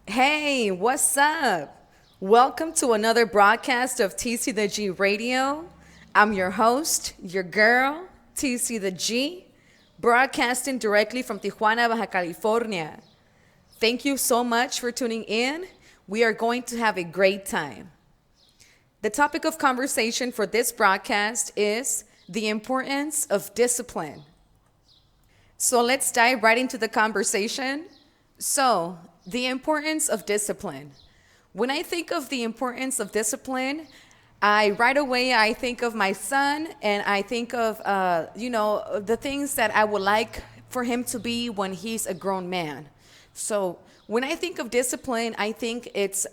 Hey, what's up? Welcome to another broadcast of TC the G Radio. I'm your host, your girl, TC the G, broadcasting directly from Tijuana, Baja California. Thank you so much for tuning in. We are going to have a great time. The topic of conversation for this broadcast is the importance of discipline. So let's dive right into the conversation. So, the importance of discipline. When I think of the importance of discipline, I right away I think of my son, and I think of the things that I would like for him to be when he's a grown man. So when I think of discipline, I think it's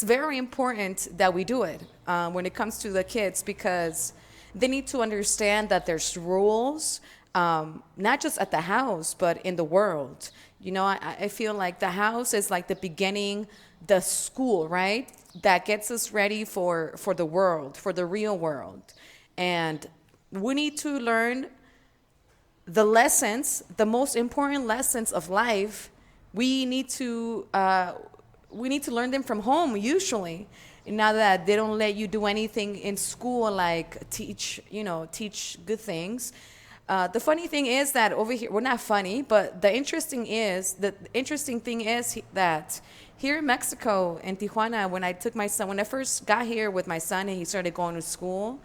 very important that we do it when it comes to the kids, because they need to understand that there's rules, not just at the house, but in the world. I feel like the house is like the beginning, the school, right? That gets us ready for the world, for the real world. And we need to learn the lessons, the most important lessons of life. We need to learn them from home usually. Now that they don't let you do anything in school, like teach good things. The funny thing is that over here, well, not funny, but the interesting thing is that here in Mexico, in Tijuana, when I first got here with my son and he started going to school,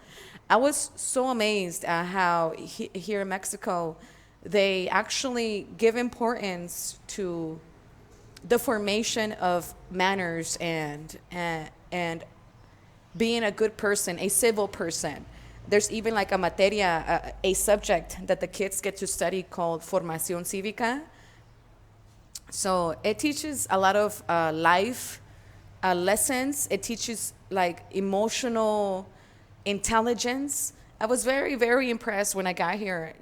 I was so amazed at how here in Mexico, they actually give importance to the formation of manners and being a good person, a civil person. There's even like a materia, a subject that the kids get to study called Formación Cívica. So it teaches a lot of life lessons. It teaches like emotional intelligence. I was very, very impressed when I got here.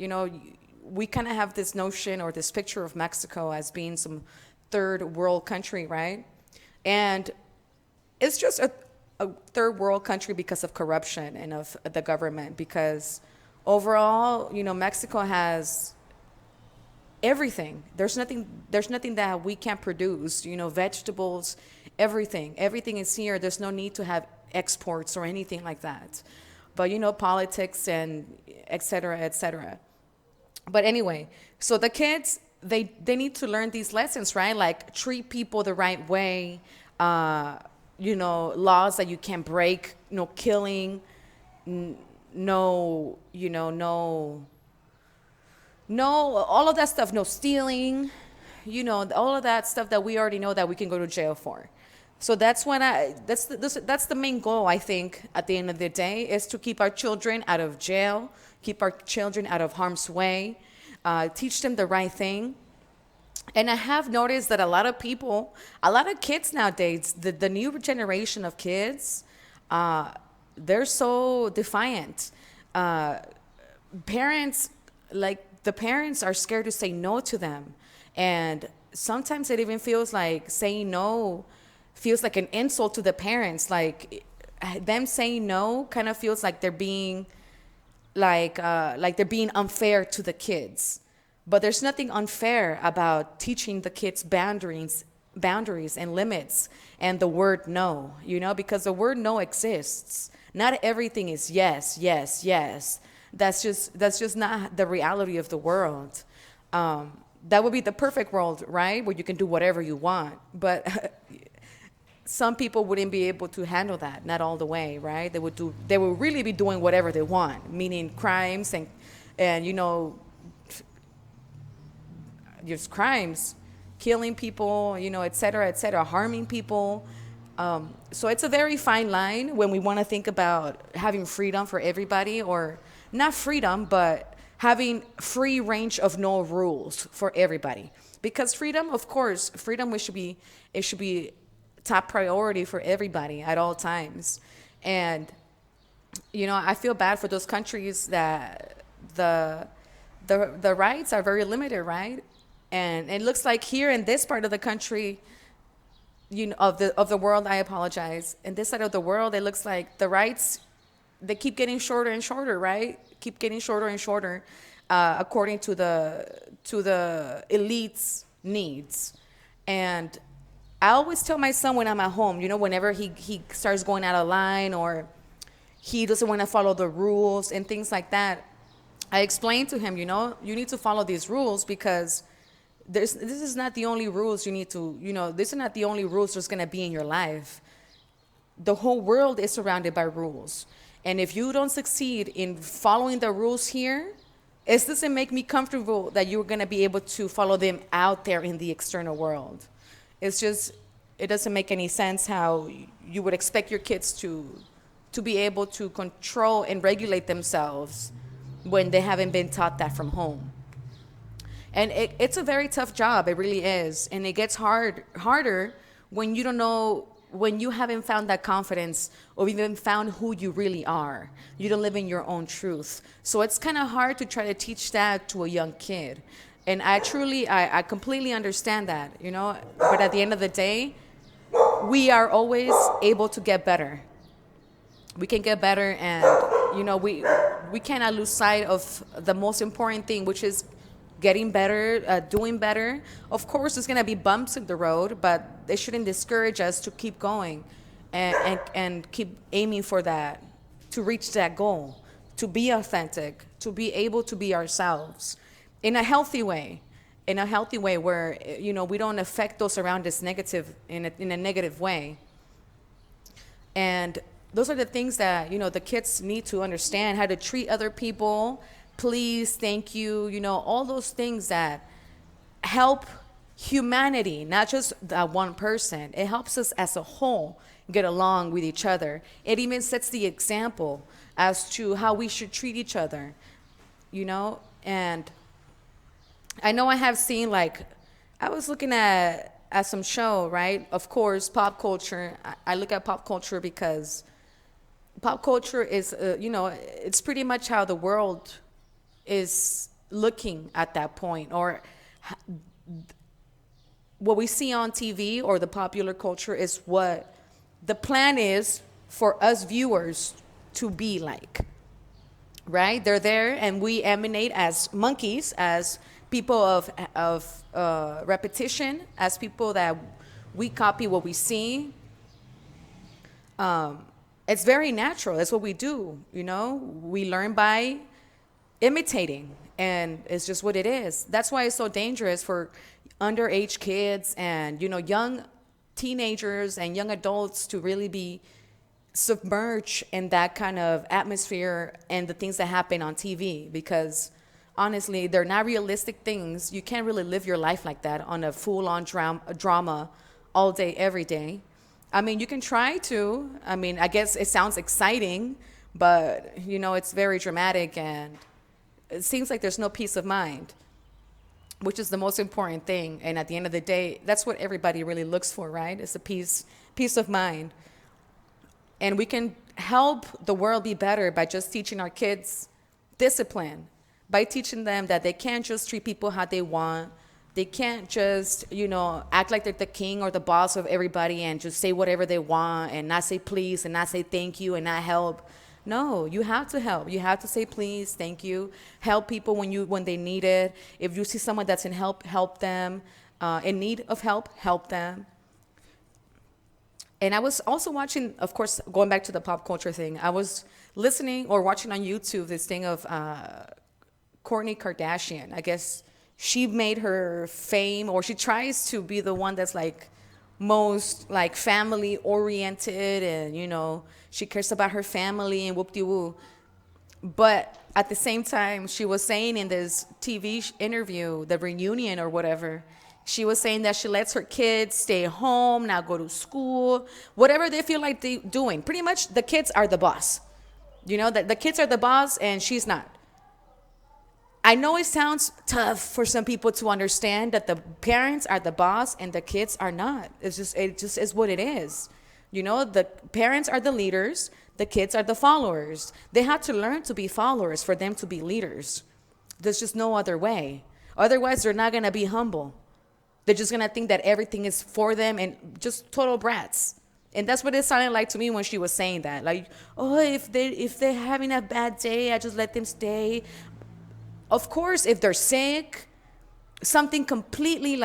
We kind of have this notion or this picture of Mexico as being some third world country, right? And it's just a third world country because of corruption and of the government. Because overall, Mexico has everything. There's nothing that we can't produce. Vegetables, everything is here. There's no need to have exports or anything like that. But politics and et cetera, et cetera. But anyway, so the kids, they need to learn these lessons, right? Like treat people the right way. Laws that you can't break, no killing, no, no, all of that stuff, no stealing, all of that stuff that we already know that we can go to jail for. So that's the main goal, I think, at the end of the day, is to keep our children out of jail, keep our children out of harm's way, teach them the right thing. And I have noticed that a lot of kids nowadays, the new generation of kids, they're so defiant. Uh, Parents, like the parents are scared to say no to them. And sometimes it even feels like saying no feels like an insult to the parents. Like them saying no kind of feels like they're being unfair to the kids. But there's nothing unfair about teaching the kids boundaries and limits and the word no, because the word no exists. Not everything is yes, yes, yes. That's just not the reality of the world. That would be the perfect world, right? Where you can do whatever you want. But some people wouldn't be able to handle that, not all the way, right? They would really be doing whatever they want, meaning crimes and just crimes, killing people, et cetera, harming people. So it's a very fine line when we want to think about having freedom for everybody, or not freedom, but having free range of no rules for everybody. Because freedom, of course, it should be top priority for everybody at all times. And I feel bad for those countries that the rights are very limited, right? And it looks like here in this part of the country, of the world, I apologize. In this side of the world, it looks like the rights, they keep getting shorter and shorter, right? Keep getting shorter and shorter, according to the elites' needs. And I always tell my son when I'm at home, whenever he starts going out of line or he doesn't want to follow the rules and things like that, I explain to him, you need to follow these rules because this is not the only rules you need to, this is not the only rules there's going to be in your life. The whole world is surrounded by rules. And if you don't succeed in following the rules here, it doesn't make me comfortable that you're going to be able to follow them out there in the external world. It doesn't make any sense how you would expect your kids to be able to control and regulate themselves when they haven't been taught that from home. And it's a very tough job. It really is. And it gets harder when you don't know, when you haven't found that confidence or even found who you really are. You don't live in your own truth. So it's kind of hard to try to teach that to a young kid. And I completely understand that, But at the end of the day, we are always able to get better. We can get better, and, we cannot lose sight of the most important thing, which is getting better, doing better. Of course, there's going to be bumps in the road, but they shouldn't discourage us to keep going and keep aiming for that, to reach that goal, to be authentic, to be able to be ourselves in a healthy way, where, we don't affect those around us in a negative way. And those are the things that, the kids need to understand, how to treat other people. Please, thank you, all those things that help humanity, not just that one person. It helps us as a whole get along with each other. It even sets the example as to how we should treat each other, and I know I have seen, I was looking at some show, right? Of course, pop culture. I look at pop culture because pop culture is, it's pretty much how the world is looking at that point, or what we see on TV or the popular culture is what the plan is for us viewers to be like, right? They're there, and we emanate as monkeys, as people of repetition, as people that we copy what we see. It's very natural. That's what we do, We learn by imitating, and it's just what it is. That's why it's so dangerous for underage kids and, young teenagers and young adults to really be submerged in that kind of atmosphere and the things that happen on TV, because honestly, they're not realistic things. You can't really live your life like that on a full-on drama all day, every day. I mean, you can try to. I mean, I guess it sounds exciting, but, it's very dramatic, and it seems like there's no peace of mind, which is the most important thing. And at the end of the day, that's what everybody really looks for, right? It's a peace of mind. And we can help the world be better by just teaching our kids discipline, by teaching them that they can't just treat people how they want. They can't just, act like they're the king or the boss of everybody and just say whatever they want and not say please and not say thank you and not help. No, you have to help. You have to say please, thank you. Help people when they need it. If you see someone that's in help them. In need of help them. And I was also watching, of course, going back to the pop culture thing, I was listening or watching on YouTube this thing of Kourtney Kardashian. I guess she made her fame, or she tries to be the one that's most family oriented, and she cares about her family and whoop-de-woo. But at the same time, she was saying in this TV interview, the reunion or whatever, she was saying that she lets her kids stay home, not go to school, whatever they feel like doing. Pretty much the kids are the boss. The kids are the boss and she's not. I know it sounds tough for some people to understand that the parents are the boss and the kids are not. It just is what it is. The parents are the leaders, the kids are the followers. They have to learn to be followers for them to be leaders. There's just no other way. Otherwise, they're not going to be humble. They're just going to think that everything is for them and just total brats. And that's what it sounded like to me when she was saying that. If they're having a bad day, I just let them stay. Of course, if they're sick, something completely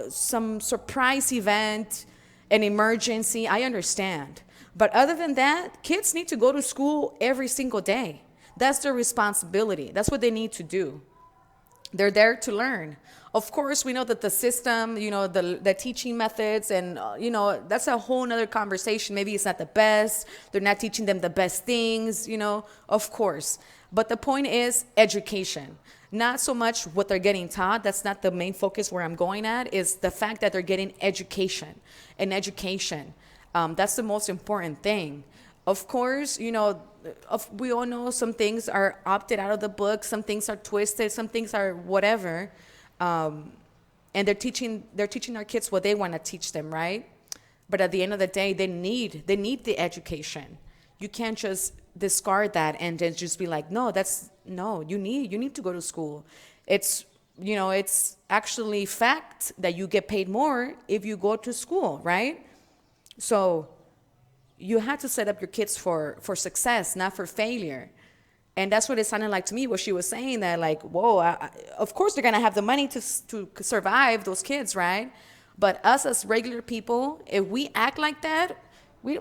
some surprise event, an emergency, I understand. But other than that, kids need to go to school every single day. That's their responsibility. That's what they need to do. They're there to learn. Of course, we know that the system, the teaching methods, and, that's a whole nother conversation. Maybe it's not the best. They're not teaching them the best things, of course. But the point is education. Not so much what they're getting taught. That's not the main focus where I'm going at, is the fact that they're getting education. And education, that's the most important thing. Of course, we all know some things are opted out of the book, some things are twisted, some things are whatever, and they're teaching our kids what they want to teach them, right? But at the end of the day, they need the education. You can't just discard that and then just be like, no, you need to go to school. It's actually fact that you get paid more if you go to school, right? So you have to set up your kids for success, not for failure. And that's what it sounded like to me, what she was saying, that like, whoa, of course they're going to have the money to survive, those kids, right? But us as regular people, if we act like that, we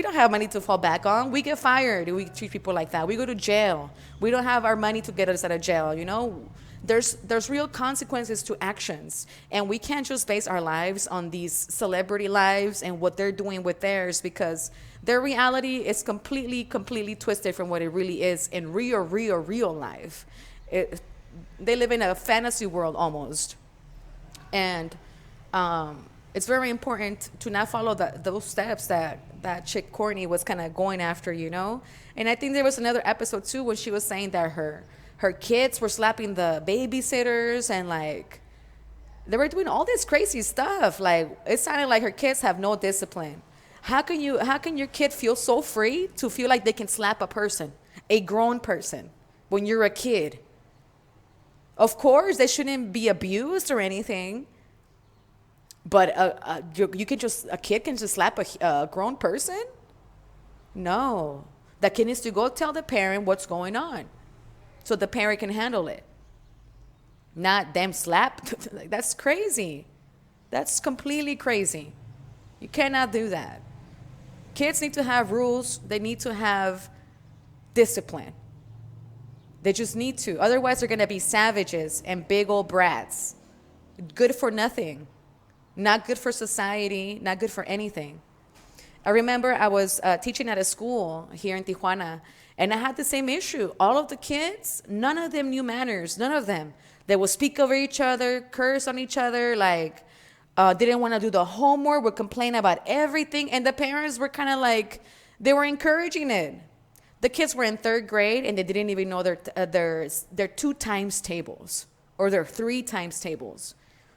don't have money to fall back on. We get fired if we treat people like that. We go to jail. We don't have our money to get us out of jail, There's real consequences to actions. And we can't just base our lives on these celebrity lives and what they're doing with theirs, because their reality is completely twisted from what it really is in real life. They live in a fantasy world almost. And it's very important to not follow those steps that chick Courtney was kind of going after, And I think there was another episode too when she was saying that her kids were slapping the babysitters, and like they were doing all this crazy stuff. Like it sounded like her kids have no discipline. How can your kid feel so free to feel like they can slap a grown person, when you're a kid? Of course, they shouldn't be abused or anything. But a kid can just slap a grown person? No. The kid needs to go tell the parent what's going on, so the parent can handle it. Not them slap. That's crazy. That's completely crazy. You cannot do that. Kids need to have rules. They need to have discipline. They just need to. Otherwise, they're going to be savages and big old brats. Good for nothing. Not good for society. Not good for anything. I remember I was teaching at a school here in Tijuana, and I had the same issue. All of the kids, none of them knew manners. None of them. They would speak over each other, curse on each other, like didn't want to do the homework, would complain about everything. And the parents were kind of like, they were encouraging it. The kids were in 3rd grade, and they didn't even know their 2 times tables or their 3 times tables.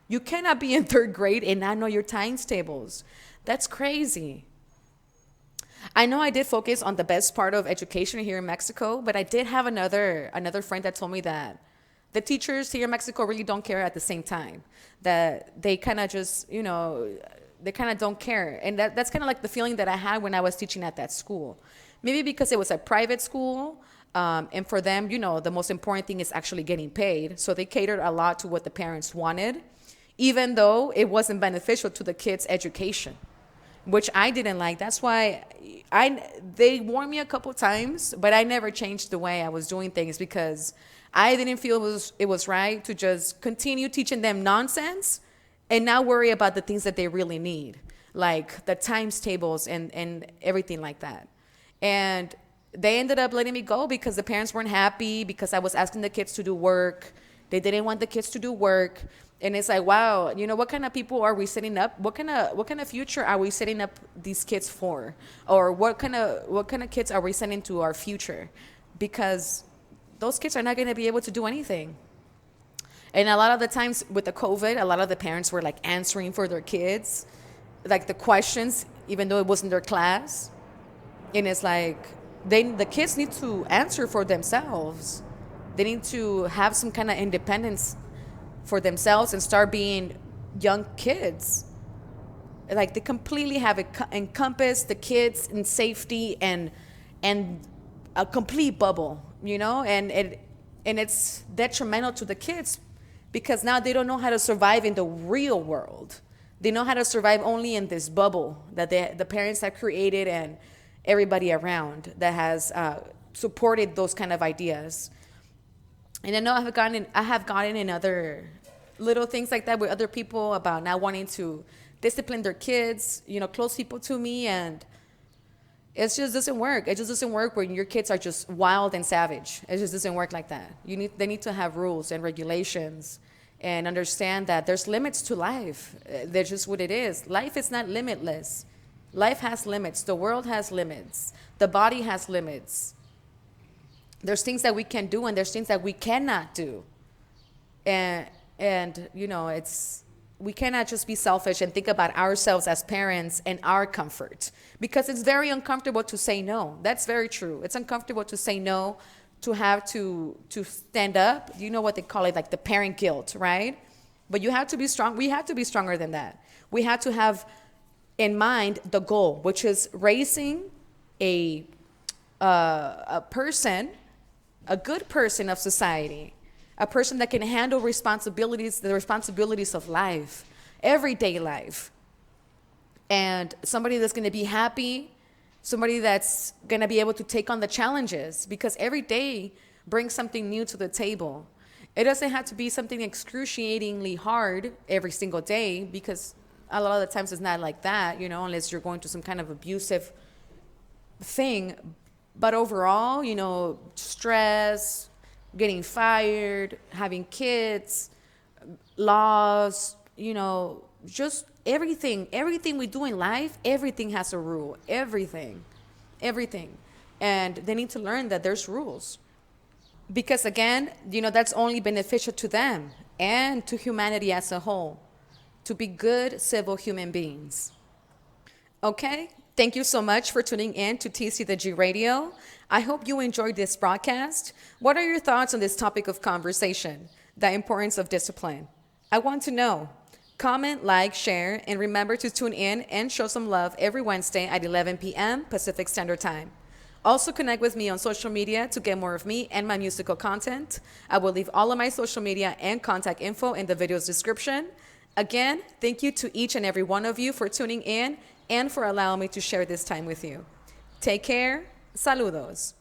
You cannot be in 3rd grade and not know your times tables. That's crazy. I know I did focus on the best part of education here in Mexico, but I did have another friend that told me that the teachers here in Mexico really don't care at the same time. That they kind of just, they kind of don't care. And that's kind of like the feeling that I had when I was teaching at that school. Maybe because it was a private school, and for them, the most important thing is actually getting paid. So they catered a lot to what the parents wanted, even though it wasn't beneficial to the kids' education, which I didn't like. That's why they warned me a couple times, but I never changed the way I was doing things, because I didn't feel it was right to just continue teaching them nonsense and not worry about the things that they really need, like the times tables and everything like that. And they ended up letting me go because the parents weren't happy, because I was asking the kids to do work. They didn't want the kids to do work. And it's like, wow, what kind of people are we setting up? What kind of future are we setting up these kids for? Or what kind of kids are we sending to our future? Because those kids are not going to be able to do anything. And a lot of the times with the COVID, a lot of the parents were like answering for their kids, like the questions, even though it wasn't their class. And it's like, the kids need to answer for themselves. They need to have some kind of independence for themselves and start being young kids. Like they completely have encompassed the kids in safety and a complete bubble, and it's detrimental to the kids, because now they don't know how to survive in the real world. They know how to survive only in this bubble that the parents have created and everybody around that has supported those kind of ideas. And I know I have gotten in other little things like that with other people about not wanting to discipline their kids, close people to me, and it just doesn't work. It just doesn't work when your kids are just wild and savage. It just doesn't work like that. They need to have rules and regulations and understand that there's limits to life. That's just what it is. Life is not limitless. Life has limits. The world has limits. The body has limits. There's things that we can do and there's things that we cannot do. And we cannot just be selfish and think about ourselves as parents and our comfort, because it's very uncomfortable to say no. That's very true. It's uncomfortable to say no, to have to stand up. You know what they call it, like the parent guilt, right? But you have to be strong. We have to be stronger than that. We have to have in mind the goal, which is raising a person, a good person of society, a person that can handle the responsibilities of life, everyday life, and somebody that's going to be happy, somebody that's going to be able to take on the challenges, because every day brings something new to the table. It doesn't have to be something excruciatingly hard every single day, because a lot of the times it's not like that, unless you're going through some kind of abusive thing. But overall, stress, getting fired, having kids, laws, just everything we do in life, everything has a rule, everything. And they need to learn that there's rules. Because again, that's only beneficial to them and to humanity as a whole, to be good civil human beings. Okay? Thank you so much for tuning in to TC the G Radio. I hope you enjoyed this broadcast. What are your thoughts on this topic of conversation, the importance of discipline? I want to know. Comment, like, share, and remember to tune in and show some love every Wednesday at 11 p.m. Pacific Standard Time. Also connect with me on social media to get more of me and my musical content. I will leave all of my social media and contact info in the video's description. Again, thank you to each and every one of you for tuning in and for allowing me to share this time with you. Take care. Saludos.